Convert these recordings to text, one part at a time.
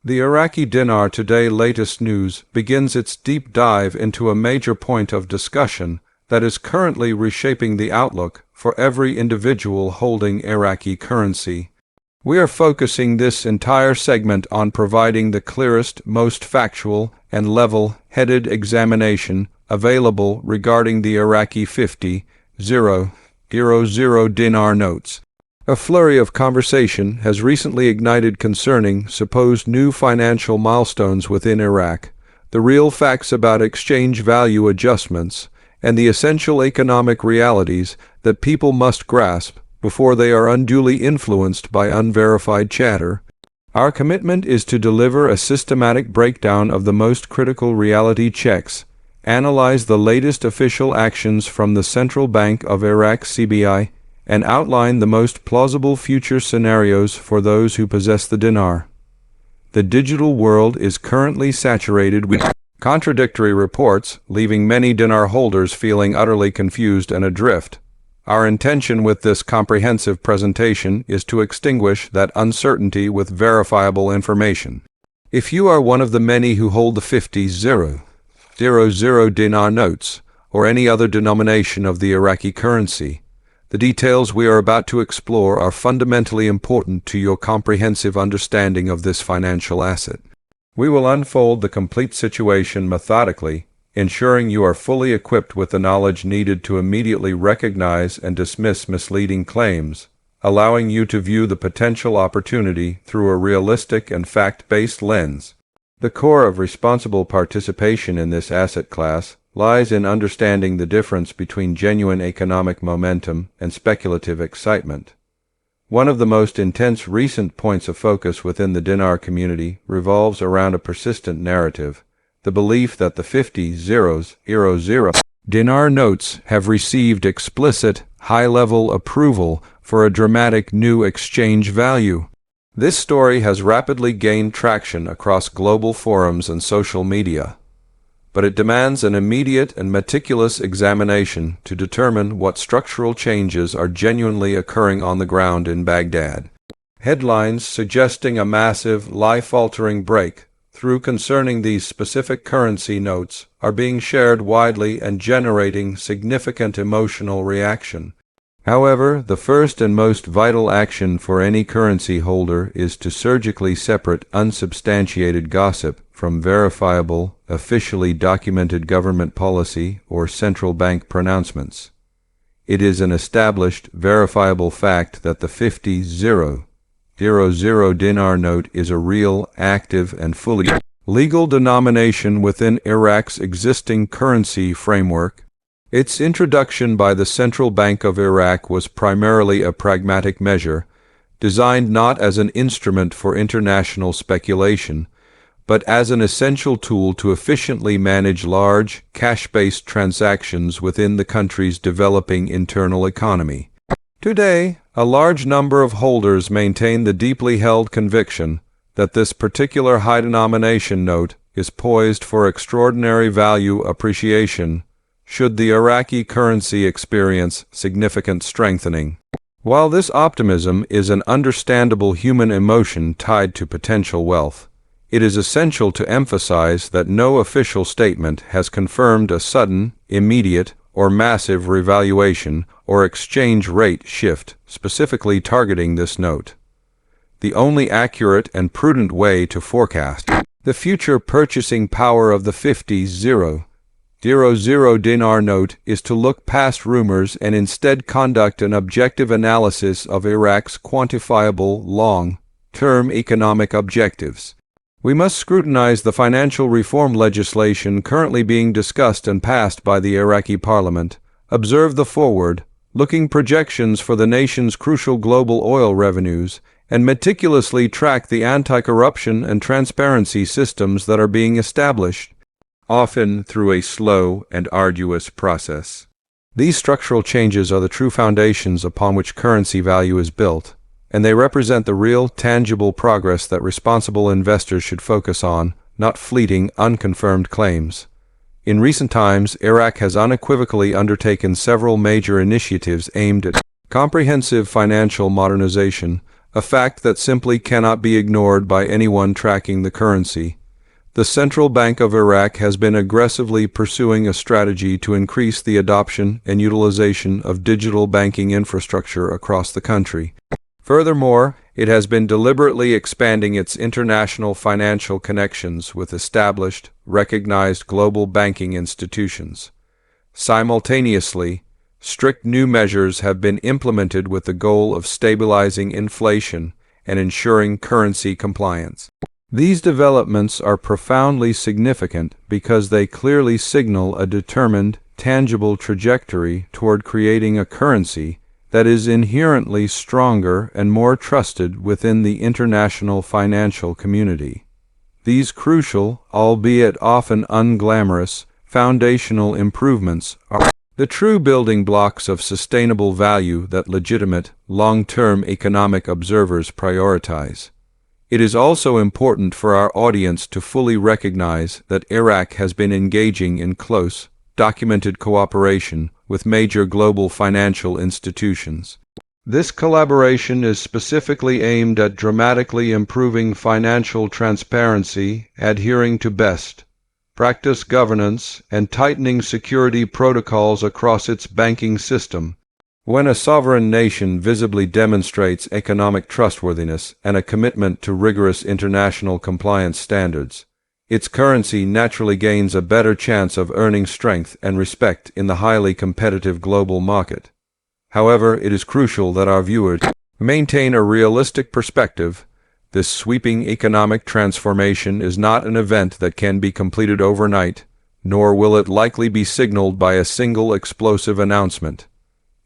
The Iraqi Dinar Today latest news begins its deep dive into a major point of discussion that is currently reshaping the outlook for every individual holding Iraqi currency. We are focusing this entire segment on providing the clearest, most factual, and level-headed examination available regarding the Iraqi 50,000 dinar notes. A flurry of conversation has recently ignited concerning supposed new financial milestones within Iraq, the real facts about exchange value adjustments, and the essential economic realities that people must grasp before they are unduly influenced by unverified chatter. Our commitment is to deliver a systematic breakdown of the most critical reality checks, analyze the latest official actions from the Central Bank of Iraq (CBI), and outline the most plausible future scenarios for those who possess the dinar. The digital world is currently saturated with contradictory reports, leaving many dinar holders feeling utterly confused and adrift. Our intention with this comprehensive presentation is to extinguish that uncertainty with verifiable information. If you are one of the many who hold the 50,000 dinar notes, or any other denomination of the Iraqi currency, the details we are about to explore are fundamentally important to your comprehensive understanding of this financial asset. We will unfold the complete situation methodically, ensuring you are fully equipped with the knowledge needed to immediately recognize and dismiss misleading claims, allowing you to view the potential opportunity through a realistic and fact-based lens. The core of responsible participation in this asset class lies in understanding the difference between genuine economic momentum and speculative excitement. One of the most intense recent points of focus within the dinar community revolves around a persistent narrative, the belief that the 50,000 dinar notes have received explicit, high-level approval for a dramatic new exchange value. This story has rapidly gained traction across global forums and social media, but it demands an immediate and meticulous examination to determine what structural changes are genuinely occurring on the ground in Baghdad. Headlines suggesting a massive, life-altering breakthrough concerning these specific currency notes are being shared widely and generating significant emotional reaction. However, the first and most vital action for any currency holder is to surgically separate unsubstantiated gossip from verifiable, officially documented government policy or central bank pronouncements. It is an established, verifiable fact that the 50,000 dinar note is a real, active, and fully legal denomination within Iraq's existing currency framework. Its introduction by the Central Bank of Iraq was primarily a pragmatic measure, designed not as an instrument for international speculation, but as an essential tool to efficiently manage large, cash-based transactions within the country's developing internal economy. Today, a large number of holders maintain the deeply held conviction that this particular high-denomination note is poised for extraordinary value appreciation should the Iraqi currency experience significant strengthening. While this optimism is an understandable human emotion tied to potential wealth, it is essential to emphasize that no official statement has confirmed a sudden, immediate, or massive revaluation or exchange rate shift specifically targeting this note. The only accurate and prudent way to forecast the future purchasing power of the 50,000 dinar note is to look past rumors and instead conduct an objective analysis of Iraq's quantifiable, long-term economic objectives. We must scrutinize the financial reform legislation currently being discussed and passed by the Iraqi parliament, observe the forward-looking projections for the nation's crucial global oil revenues, and meticulously track the anti-corruption and transparency systems that are being established, often through a slow and arduous process. These structural changes are the true foundations upon which currency value is built, and they represent the real, tangible progress that responsible investors should focus on, not fleeting, unconfirmed claims. In recent times, Iraq has unequivocally undertaken several major initiatives aimed at comprehensive financial modernization, a fact that simply cannot be ignored by anyone tracking the currency. The Central Bank of Iraq has been aggressively pursuing a strategy to increase the adoption and utilization of digital banking infrastructure across the country. Furthermore, it has been deliberately expanding its international financial connections with established, recognized global banking institutions. Simultaneously, strict new measures have been implemented with the goal of stabilizing inflation and ensuring currency compliance. These developments are profoundly significant because they clearly signal a determined, tangible trajectory toward creating a currency that is inherently stronger and more trusted within the international financial community. These crucial, albeit often unglamorous, foundational improvements are the true building blocks of sustainable value that legitimate, long-term economic observers prioritize. It is also important for our audience to fully recognize that Iraq has been engaging in close, documented cooperation with major global financial institutions. This collaboration is specifically aimed at dramatically improving financial transparency, adhering to best practice governance, and tightening security protocols across its banking system. When a sovereign nation visibly demonstrates economic trustworthiness and a commitment to rigorous international compliance standards, its currency naturally gains a better chance of earning strength and respect in the highly competitive global market. However, it is crucial that our viewers maintain a realistic perspective. This sweeping economic transformation is not an event that can be completed overnight, nor will it likely be signaled by a single explosive announcement.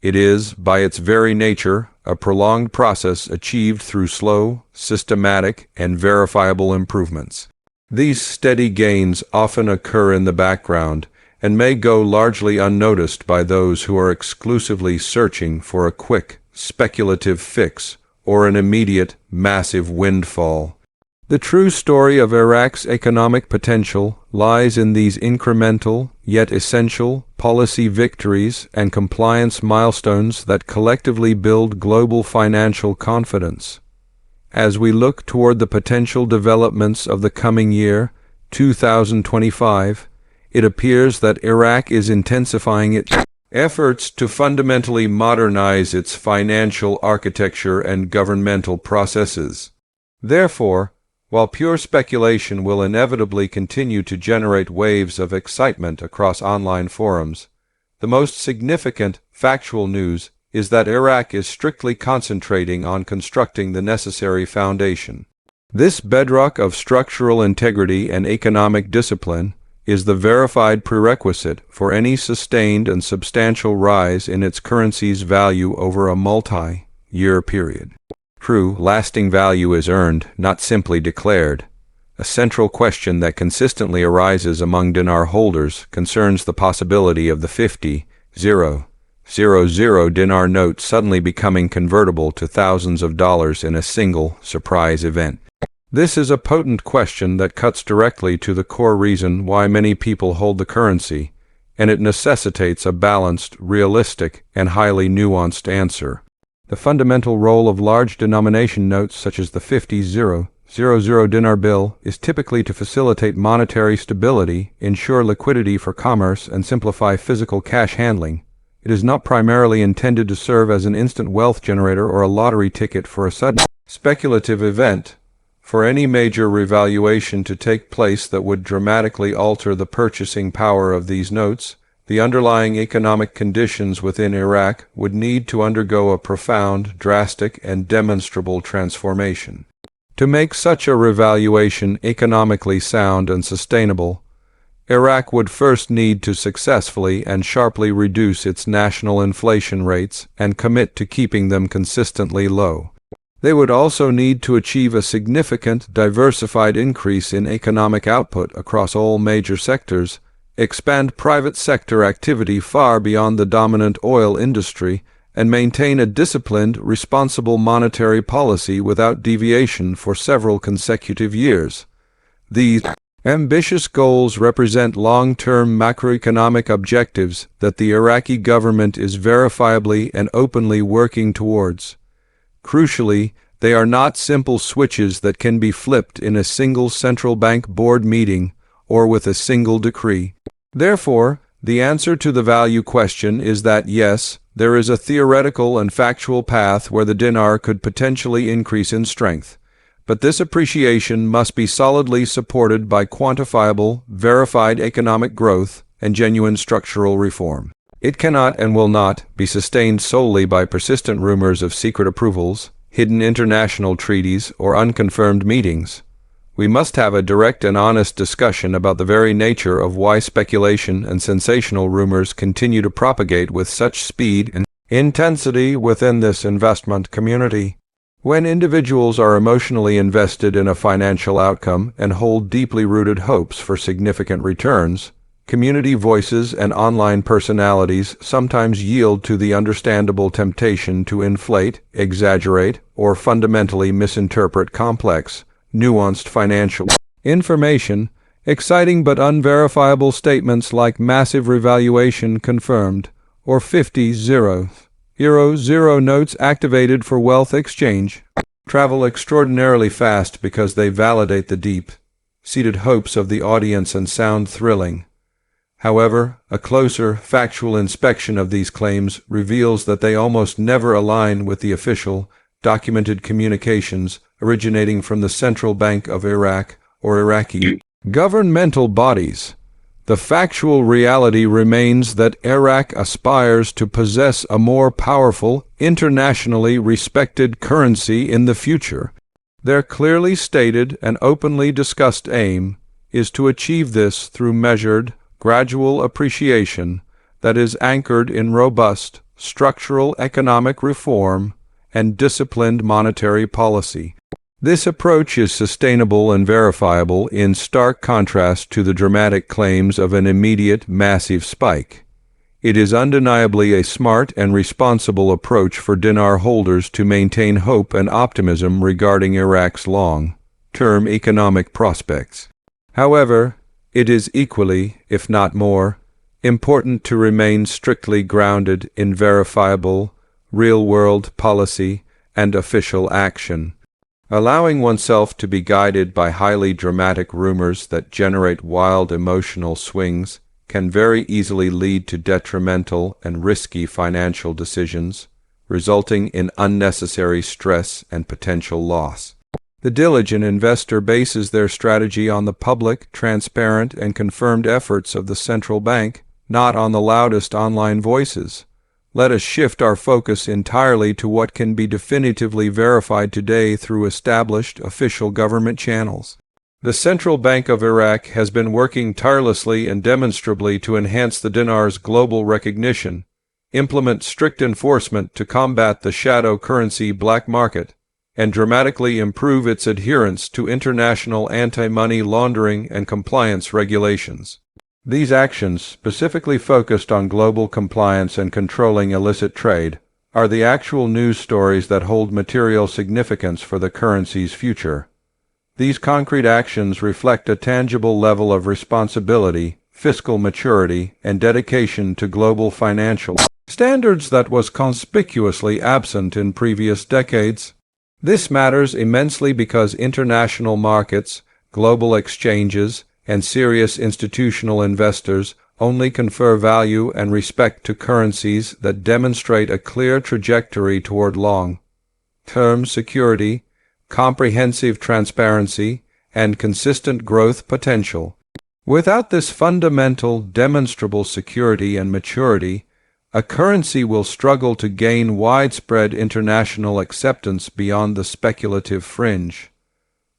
It is, by its very nature, a prolonged process achieved through slow, systematic, and verifiable improvements. These steady gains often occur in the background and may go largely unnoticed by those who are exclusively searching for a quick, speculative fix or an immediate, massive windfall. The true story of Iraq's economic potential lies in these incremental, yet essential, policy victories and compliance milestones that collectively build global financial confidence. As we look toward the potential developments of the coming year, 2025, it appears that Iraq is intensifying its efforts to fundamentally modernize its financial architecture and governmental processes. Therefore, while pure speculation will inevitably continue to generate waves of excitement across online forums, the most significant factual news is that Iraq is strictly concentrating on constructing the necessary foundation. This bedrock of structural integrity and economic discipline is the verified prerequisite for any sustained and substantial rise in its currency's value over a multi-year period. True, lasting value is earned, not simply declared. A central question that consistently arises among dinar holders concerns the possibility of the 50,000 dinar note suddenly becoming convertible to thousands of dollars in a single surprise event. This is a potent question that cuts directly to the core reason why many people hold the currency, and it necessitates a balanced, realistic, and highly nuanced answer. The fundamental role of large denomination notes such as the 50,000 dinar bill is typically to facilitate monetary stability, ensure liquidity for commerce, and simplify physical cash handling. It is not primarily intended to serve as an instant wealth generator or a lottery ticket for a sudden speculative event. For any major revaluation to take place that would dramatically alter the purchasing power of these notes, the underlying economic conditions within Iraq would need to undergo a profound, drastic, and demonstrable transformation. To make such a revaluation economically sound and sustainable, Iraq would first need to successfully and sharply reduce its national inflation rates and commit to keeping them consistently low. They would also need to achieve a significant, diversified increase in economic output across all major sectors, expand private sector activity far beyond the dominant oil industry, and maintain a disciplined, responsible monetary policy without deviation for several consecutive years. These ambitious goals represent long-term macroeconomic objectives that the Iraqi government is verifiably and openly working towards. Crucially, They are not simple switches that can be flipped in a single central bank board meeting or with a single decree. Therefore, the answer to the value question is that yes, there is a theoretical and factual path where the dinar could potentially increase in strength, but this appreciation must be solidly supported by quantifiable, verified economic growth and genuine structural reform. It cannot and will not be sustained solely by persistent rumors of secret approvals, hidden international treaties, or unconfirmed meetings. We must have a direct and honest discussion about the very nature of why speculation and sensational rumors continue to propagate with such speed and intensity within this investment community. When individuals are emotionally invested in a financial outcome and hold deeply rooted hopes for significant returns, community voices and online personalities sometimes yield to the understandable temptation to inflate, exaggerate, or fundamentally misinterpret complex, nuanced financial information, exciting but unverifiable statements like massive revaluation confirmed, or 50 euro notes activated for wealth exchange, travel extraordinarily fast because they validate the deep-seated hopes of the audience and sound thrilling. However, a closer, factual inspection of these claims reveals that they almost never align with the official, documented communications originating from the Central Bank of Iraq or Iraqi governmental bodies. The factual reality remains that Iraq aspires to possess a more powerful, internationally respected currency in the future. Their clearly stated and openly discussed aim is to achieve this through measured, gradual appreciation that is anchored in robust, structural economic reform and disciplined monetary policy. This approach is sustainable and verifiable in stark contrast to the dramatic claims of an immediate, massive spike. It is undeniably a smart and responsible approach for dinar holders to maintain hope and optimism regarding Iraq's long-term economic prospects. However, it is equally, if not more, important to remain strictly grounded in verifiable, real-world policy and official action. Allowing oneself to be guided by highly dramatic rumors that generate wild emotional swings can very easily lead to detrimental and risky financial decisions, resulting in unnecessary stress and potential loss. The diligent investor bases their strategy on the public, transparent, and confirmed efforts of the central bank, not on the loudest online voices. Let us shift our focus entirely to what can be definitively verified today through established official government channels. The Central Bank of Iraq has been working tirelessly and demonstrably to enhance the dinar's global recognition, implement strict enforcement to combat the shadow currency black market, and dramatically improve its adherence to international anti-money laundering and compliance regulations. These actions, specifically focused on global compliance and controlling illicit trade, are the actual news stories that hold material significance for the currency's future. These concrete actions reflect a tangible level of responsibility, fiscal maturity, and dedication to global financial standards that was conspicuously absent in previous decades. This matters immensely because international markets, global exchanges, and serious institutional investors only confer value and respect to currencies that demonstrate a clear trajectory toward long-term security, comprehensive transparency, and consistent growth potential. Without this fundamental, demonstrable security and maturity, a currency will struggle to gain widespread international acceptance beyond the speculative fringe.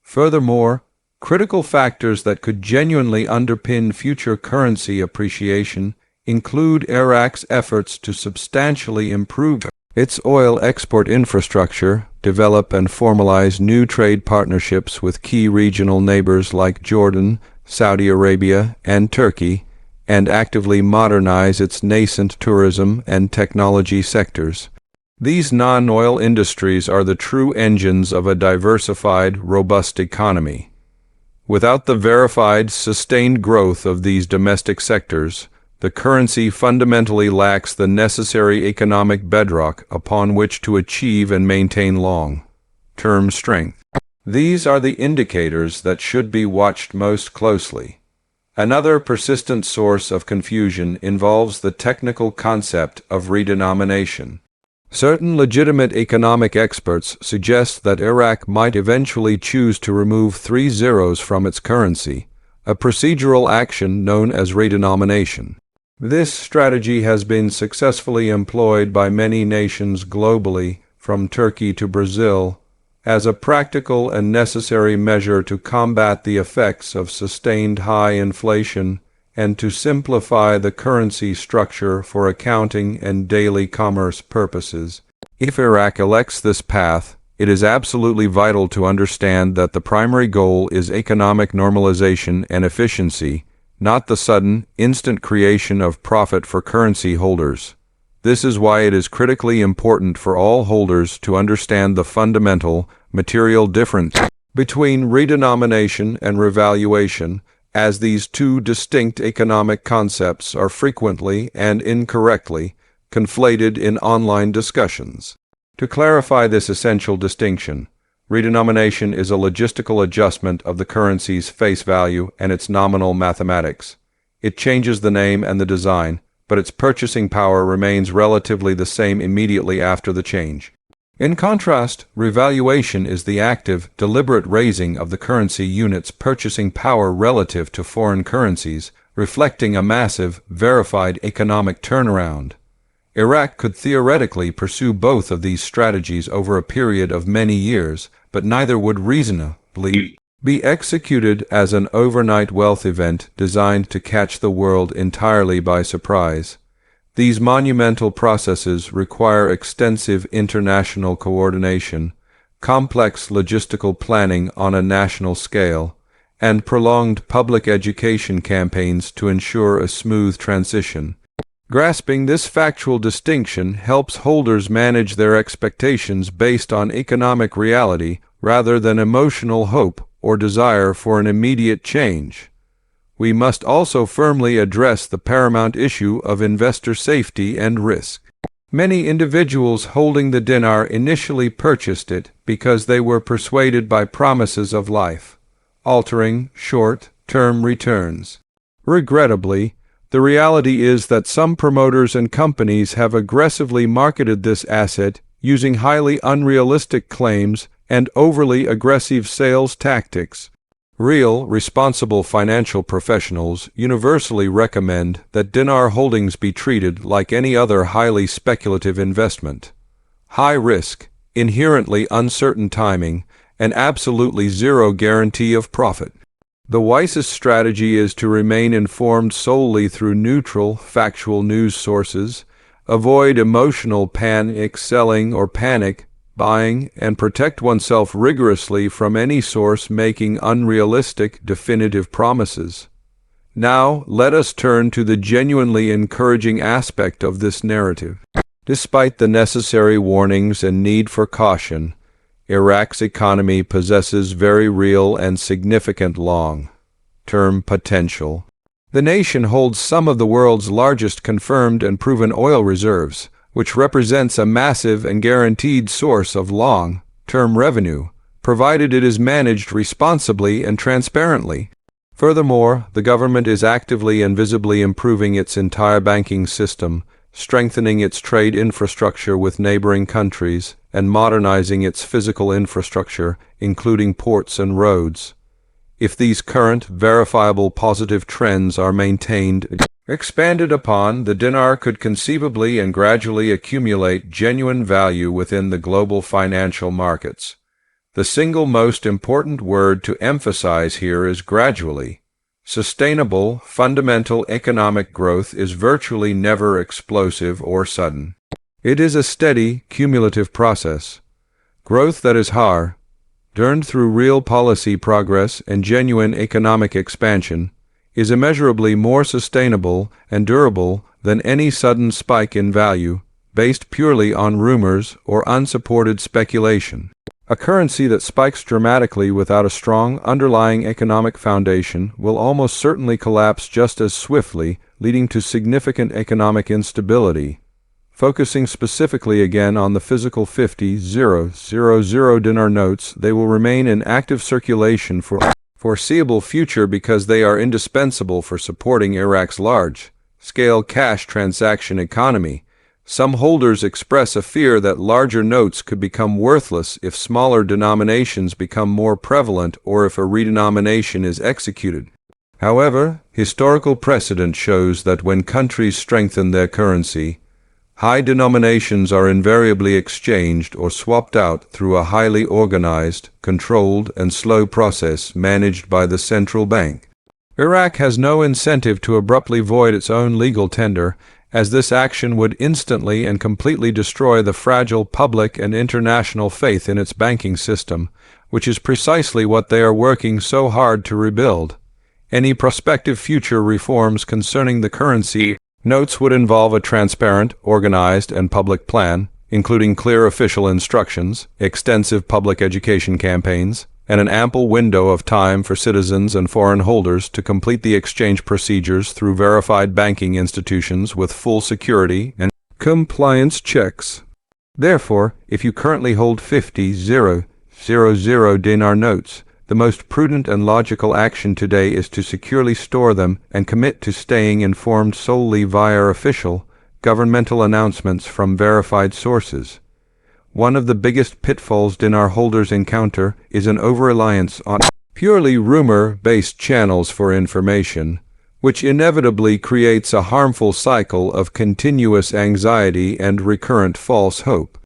Furthermore, critical factors that could genuinely underpin future currency appreciation include Iraq's efforts to substantially improve its oil export infrastructure, develop and formalize new trade partnerships with key regional neighbors like Jordan, Saudi Arabia, and Turkey, and actively modernize its nascent tourism and technology sectors. These non-oil industries are the true engines of a diversified, robust economy. Without the verified, sustained growth of these domestic sectors, the currency fundamentally lacks the necessary economic bedrock upon which to achieve and maintain long term strength. These are the indicators that should be watched most closely. Another persistent source of confusion involves the technical concept of redenomination. Certain legitimate economic experts suggest that Iraq might eventually choose to remove 3 zeros from its currency, a procedural action known as redenomination. This strategy has been successfully employed by many nations globally, from Turkey to Brazil, as a practical and necessary measure to combat the effects of sustained high inflation and to simplify the currency structure for accounting and daily commerce purposes. If Iraq elects this path, it is absolutely vital to understand that the primary goal is economic normalization and efficiency, not the sudden, instant creation of profit for currency holders. This is why it is critically important for all holders to understand the fundamental, material difference between redenomination and revaluation, as these two distinct economic concepts are frequently and incorrectly conflated in online discussions. To clarify this essential distinction, redenomination is a logistical adjustment of the currency's face value and its nominal mathematics. It changes the name and the design, but its purchasing power remains relatively the same immediately after the change. In contrast, revaluation is the active, deliberate raising of the currency unit's purchasing power relative to foreign currencies, reflecting a massive, verified economic turnaround. Iraq could theoretically pursue both of these strategies over a period of many years, but neither would reasonably be executed as an overnight wealth event designed to catch the world entirely by surprise. These monumental processes require extensive international coordination, complex logistical planning on a national scale, and prolonged public education campaigns to ensure a smooth transition. Grasping this factual distinction helps holders manage their expectations based on economic reality rather than emotional hope or desire for an immediate change. We must also firmly address the paramount issue of investor safety and risk. Many individuals holding the dinar initially purchased it because they were persuaded by promises of life-altering, short-term returns. Regrettably, the reality is that some promoters and companies have aggressively marketed this asset using highly unrealistic claims and overly aggressive sales tactics. Real, responsible financial professionals universally recommend that dinar holdings be treated like any other highly speculative investment. High risk, inherently uncertain timing, and absolutely zero guarantee of profit. The wisest strategy is to remain informed solely through neutral, factual news sources, avoid emotional panic selling or panic buying, and protect oneself rigorously from any source making unrealistic, definitive promises. Now, let us turn to the genuinely encouraging aspect of this narrative. Despite the necessary warnings and need for caution, Iraq's economy possesses very real and significant long-term potential. The nation holds some of the world's largest confirmed and proven oil reserves, which represents a massive and guaranteed source of long-term revenue, provided it is managed responsibly and transparently. Furthermore, the government is actively and visibly improving its entire banking system, strengthening its trade infrastructure with neighboring countries, and modernizing its physical infrastructure, including ports and roads. If these current, verifiable positive trends are maintained, expanded upon, the dinar could conceivably and gradually accumulate genuine value within the global financial markets. The single most important word to emphasize here is gradually. Sustainable, fundamental economic growth is virtually never explosive or sudden. It is a steady, cumulative process. Growth that is hard-earned through real policy progress and genuine economic expansion is immeasurably more sustainable and durable than any sudden spike in value, based purely on rumors or unsupported speculation. A currency that spikes dramatically without a strong underlying economic foundation will almost certainly collapse just as swiftly, leading to significant economic instability. Focusing specifically again on the physical 50,000 dinar notes, they will remain in active circulation for foreseeable future because they are indispensable for supporting Iraq's large-scale cash transaction economy. Some holders express a fear that larger notes could become worthless if smaller denominations become more prevalent or if a redenomination is executed. However, historical precedent shows that when countries strengthen their currency, high denominations are invariably exchanged or swapped out through a highly organized, controlled, and slow process managed by the central bank. Iraq has no incentive to abruptly void its own legal tender, as this action would instantly and completely destroy the fragile public and international faith in its banking system, which is precisely what they are working so hard to rebuild. Any prospective future reforms concerning the currency notes would involve a transparent, organized, and public plan, including clear official instructions, extensive public education campaigns, and an ample window of time for citizens and foreign holders to complete the exchange procedures through verified banking institutions with full security and compliance checks. Therefore, if you currently hold 50,000 dinar notes, the most prudent and logical action today is to securely store them and commit to staying informed solely via official, governmental announcements from verified sources. One of the biggest pitfalls dinar holders encounter is an over-reliance on purely rumor-based channels for information, which inevitably creates a harmful cycle of continuous anxiety and recurrent false hope.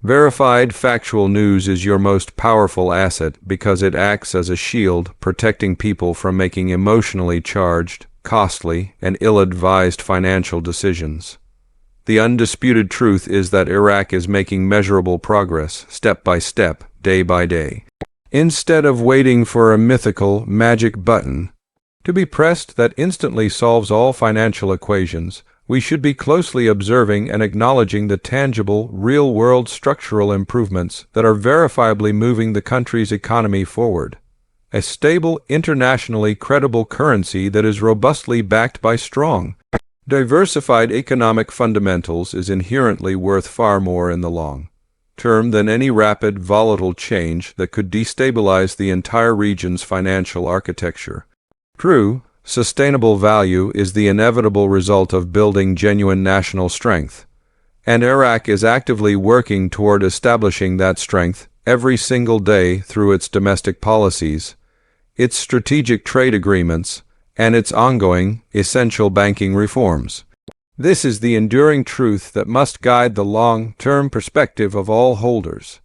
Verified factual news is your most powerful asset because it acts as a shield protecting people from making emotionally charged, costly, and ill-advised financial decisions. The undisputed truth is that Iraq is making measurable progress, step by step, day by day. Instead of waiting for a mythical magic button to be pressed that instantly solves all financial equations, we should be closely observing and acknowledging the tangible, real-world structural improvements that are verifiably moving the country's economy forward. A stable, internationally credible currency that is robustly backed by strong, diversified economic fundamentals is inherently worth far more in the long term than any rapid, volatile change that could destabilize the entire region's financial architecture. True, sustainable value is the inevitable result of building genuine national strength, and Iraq is actively working toward establishing that strength every single day through its domestic policies, its strategic trade agreements, and its ongoing, essential banking reforms. This is the enduring truth that must guide the long-term perspective of all holders.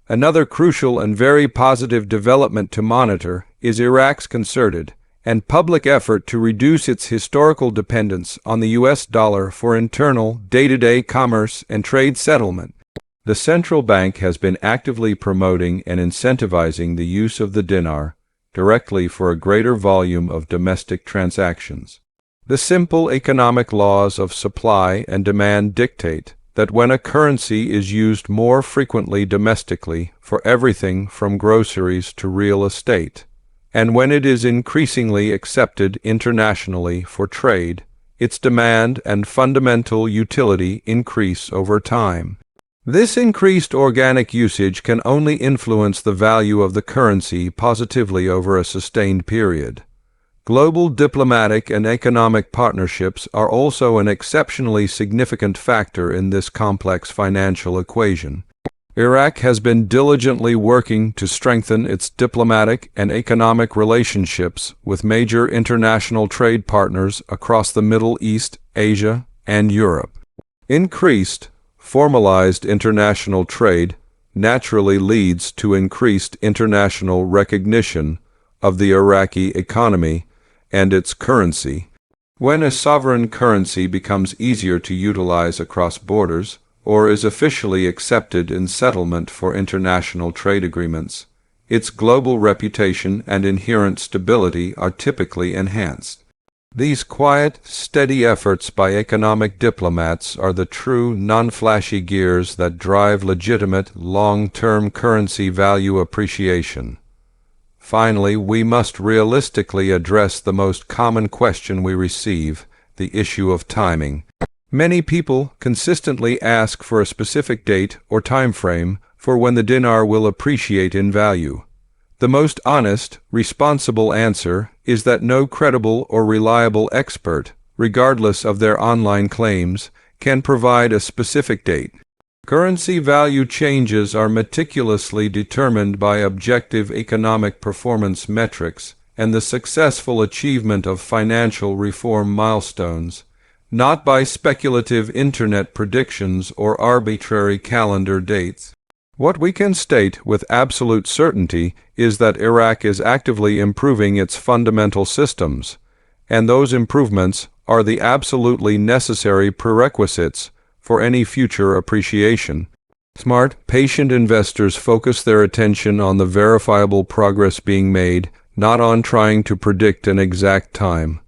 Another crucial and very positive development to monitor is Iraq's concerted and public effort to reduce its historical dependence on the US dollar for internal, day-to-day commerce and trade settlement. The central bank has been actively promoting and incentivizing the use of the dinar directly for a greater volume of domestic transactions. The simple economic laws of supply and demand dictate that when a currency is used more frequently domestically for everything from groceries to real estate, and when it is increasingly accepted internationally for trade, its demand and fundamental utility increase over time. This increased organic usage can only influence the value of the currency positively over a sustained period. Global diplomatic and economic partnerships are also an exceptionally significant factor in this complex financial equation. Iraq has been diligently working to strengthen its diplomatic and economic relationships with major international trade partners across the Middle East, Asia, and Europe. Increased, formalized international trade naturally leads to increased international recognition of the Iraqi economy and its currency. When a sovereign currency becomes easier to utilize across borders or is officially accepted in settlement for international trade agreements, its global reputation and inherent stability are typically enhanced. These quiet, steady efforts by economic diplomats are the true, non-flashy gears that drive legitimate, long-term currency value appreciation. Finally, we must realistically address the most common question we receive, the issue of timing. Many people consistently ask for a specific date or time frame for when the dinar will appreciate in value. The most honest, responsible answer is that no credible or reliable expert, regardless of their online claims, can provide a specific date. Currency value changes are meticulously determined by objective economic performance metrics and the successful achievement of financial reform milestones, not by speculative internet predictions or arbitrary calendar dates. What we can state with absolute certainty is that Iraq is actively improving its fundamental systems, and those improvements are the absolutely necessary prerequisites for any future appreciation. Smart, patient investors focus their attention on the verifiable progress being made, not on trying to predict an exact time.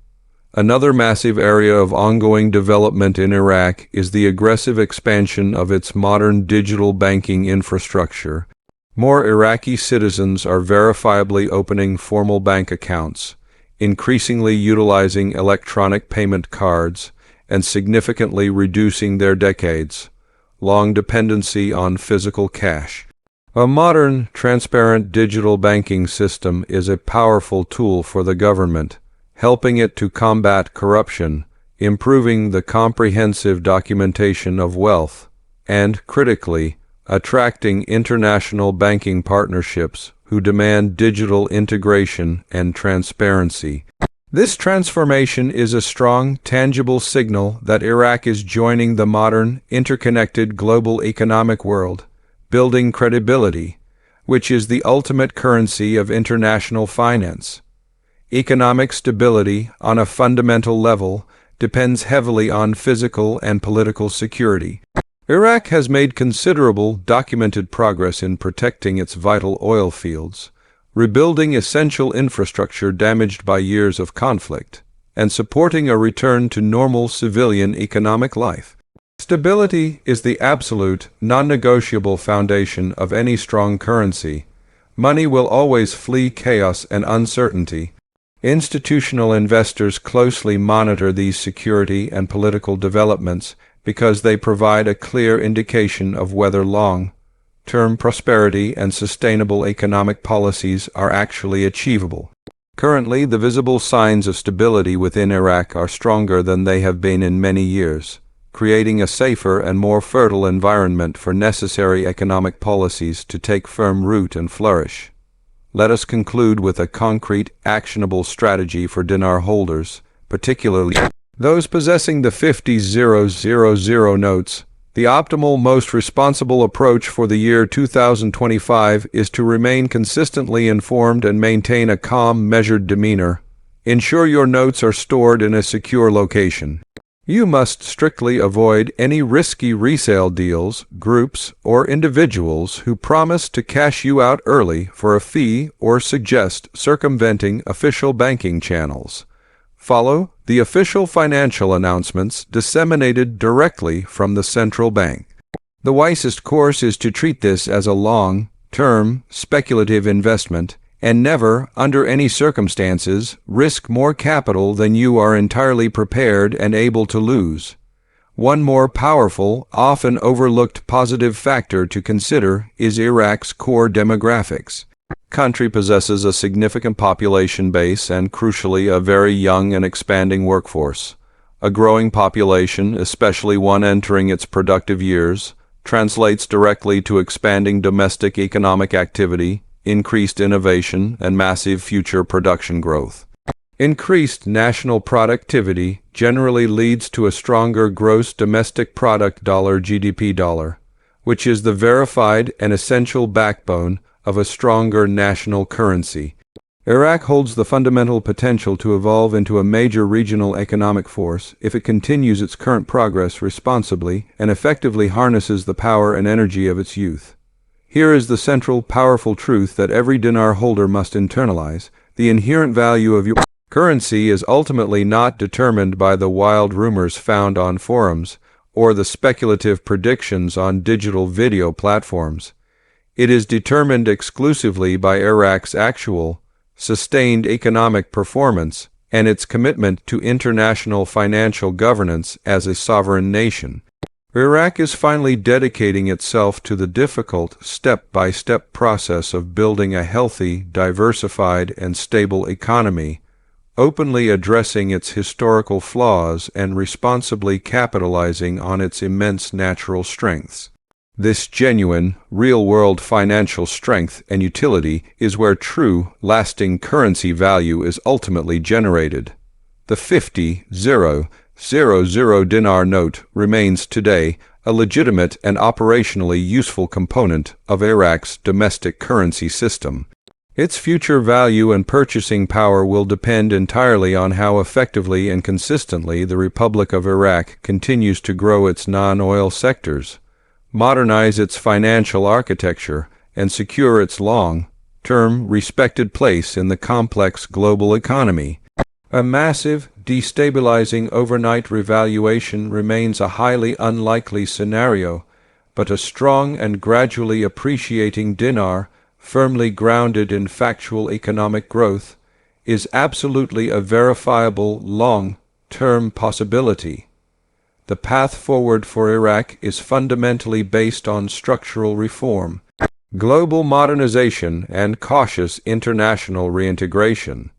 Another massive area of ongoing development in Iraq is the aggressive expansion of its modern digital banking infrastructure. More Iraqi citizens are verifiably opening formal bank accounts, increasingly utilizing electronic payment cards, and significantly reducing their decades-long dependency on physical cash. A modern, transparent digital banking system is a powerful tool for the government, helping it to combat corruption, improving the comprehensive documentation of wealth, and, critically, attracting international banking partnerships who demand digital integration and transparency. This transformation is a strong, tangible signal that Iraq is joining the modern, interconnected global economic world, building credibility, which is the ultimate currency of international finance. Economic stability, on a fundamental level, depends heavily on physical and political security. Iraq has made considerable documented progress in protecting its vital oil fields, rebuilding essential infrastructure damaged by years of conflict, and supporting a return to normal civilian economic life. Stability is the absolute, non-negotiable foundation of any strong currency. Money will always flee chaos and uncertainty. Institutional investors closely monitor these security and political developments because they provide a clear indication of whether long-term prosperity and sustainable economic policies are actually achievable. Currently, the visible signs of stability within Iraq are stronger than they have been in many years, creating a safer and more fertile environment for necessary economic policies to take firm root and flourish. Let us conclude with a concrete, actionable strategy for dinar holders, particularly those possessing the 50,000 notes. The optimal, most responsible approach for the year 2025 is to remain consistently informed and maintain a calm, measured demeanor. Ensure your notes are stored in a secure location. You must strictly avoid any risky resale deals, groups, or individuals who promise to cash you out early for a fee or suggest circumventing official banking channels. Follow the official financial announcements disseminated directly from the central bank. The wisest course is to treat this as a long-term, speculative investment and never, under any circumstances, risk more capital than you are entirely prepared and able to lose. One more powerful, often overlooked positive factor to consider is Iraq's core demographics. The country possesses a significant population base and, crucially, a very young and expanding workforce. A growing population, especially one entering its productive years, translates directly to expanding domestic economic activity, increased innovation, and massive future production growth. Increased national productivity generally leads to a stronger gross domestic product dollar (GDP dollar), which is the verified and essential backbone of a stronger national currency. Iraq holds the fundamental potential to evolve into a major regional economic force if it continues its current progress responsibly and effectively harnesses the power and energy of its youth. Here is the central, powerful truth that every dinar holder must internalize. The inherent value of your currency is ultimately not determined by the wild rumors found on forums or the speculative predictions on digital video platforms. It is determined exclusively by Iraq's actual, sustained economic performance and its commitment to international financial governance as a sovereign nation. Iraq is finally dedicating itself to the difficult, step-by-step process of building a healthy, diversified, and stable economy, openly addressing its historical flaws and responsibly capitalizing on its immense natural strengths. This genuine, real-world financial strength and utility is where true, lasting currency value is ultimately generated. The 50,000 dinar note remains today a legitimate and operationally useful component of Iraq's domestic currency system. Its future value and purchasing power will depend entirely on how effectively and consistently the Republic of Iraq continues to grow its non-oil sectors, modernize its financial architecture, and secure its long-term respected place in the complex global economy. A massive, destabilizing overnight revaluation remains a highly unlikely scenario, but a strong and gradually appreciating dinar, firmly grounded in factual economic growth, is absolutely a verifiable long-term possibility. The path forward for Iraq is fundamentally based on structural reform, global modernization, and cautious international reintegration.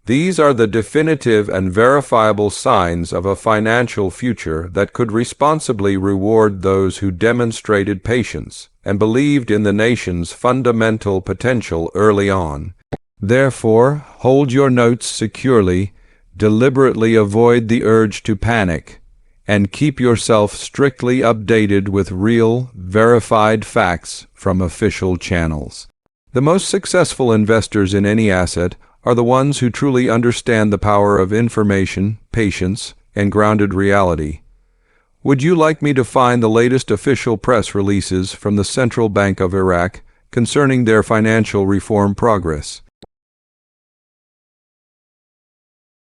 These are the definitive and verifiable signs of a financial future that could responsibly reward those who demonstrated patience and believed in the nation's fundamental potential early on. Therefore, hold your notes securely, deliberately avoid the urge to panic, and keep yourself strictly updated with real, verified facts from official channels. The most successful investors in any asset are the ones who truly understand the power of information, patience, and grounded reality. Would you like me to find the latest official press releases from the Central Bank of Iraq concerning their financial reform progress?